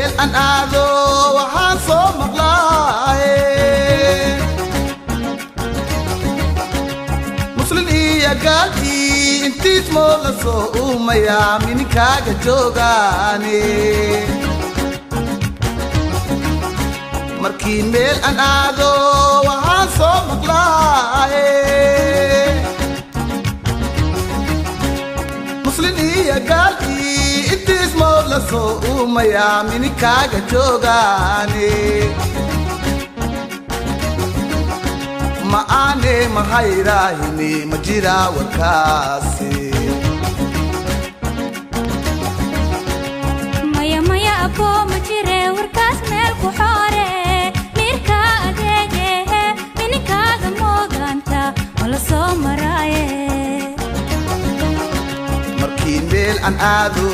meel aan aado waxaan soo maqlaaye muslin iyo gaalkii intiis moo la soo uumayaa mininkaaga joogaane markii meel aan aado waxaan soo maqlaaye muslin iyo gaalkii intiis moo la soo uumayaa mininkaaga joogaane ma aane ma hayraahini ma jiraa warkaasi maya maya abo ma jire warkaas meel ku xoore mirka adeege mininkaaga mooganta wala soo maraaye markii meel aan aado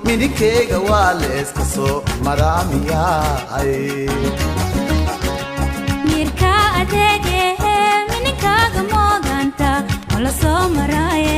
mininkeyga waa la iska soo maraamiyaay mirka adeege mininkaaga mooganta wala soo maraaye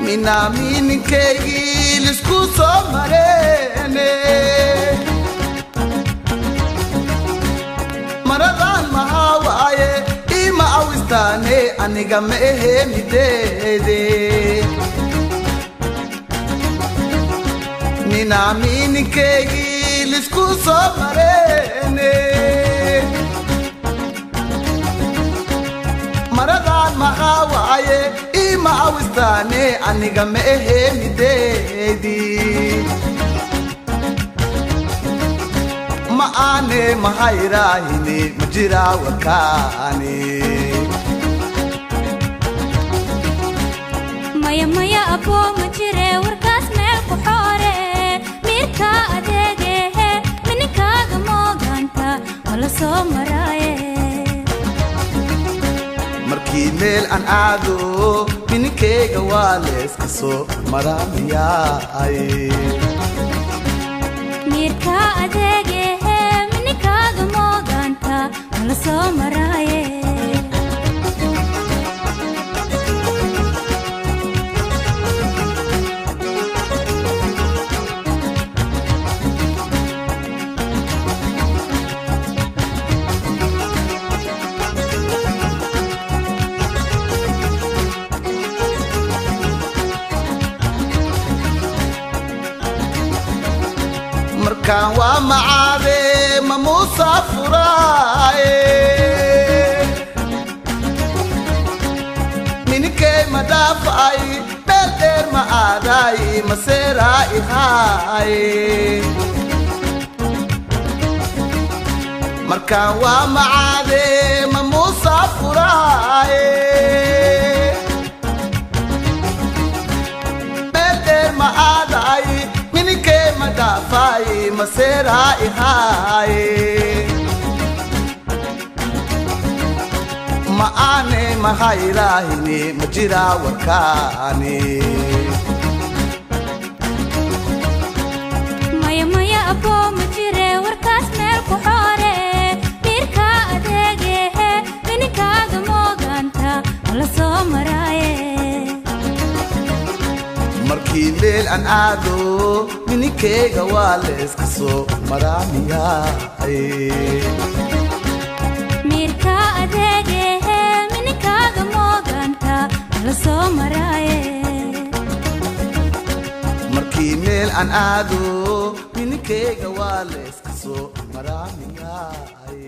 mina mininkeygi lisku soo mareene maradan maxaa waaye ima awistaane aniga ma ehe mideede mina mininkeygi lisku soo mareene maradan maxaa waaye ima awistaane aniga ma ehe mideedi ma aane ma hayraahini ma jiraa warkaani maya maya abo ma jire warkaas meel ku xoore mirka adeege mininkaaga mooganta wala soo maraaye markii meel aan aado mininkeyga waa la iska soo maraamiyaay mirka adeege mininkaaga mooganta wala soo maraaye markaan waa macaade ma musaafuraaye mininkey ma dhaafay meel dheer ma aadaay ma seeraa ihaaye markaan waa macaade ma musaafuraaye meel dheer ma aadaay mininkey ma dhaafay ma seeraa ihaaye ma aane ma hayraahini ma jiraa warkaani maya maya abo ma jire warkaas meel ku xoore mirka adeege mininkaaga mooganta wala soo maraaye markii meel aan aado mininkeyga waa la iska soo maraamiyaay mirka adeege mininkaaga mooganta wala soo maraaye markii meel aan aado mininkeyga waa la iska soo maraamiyaay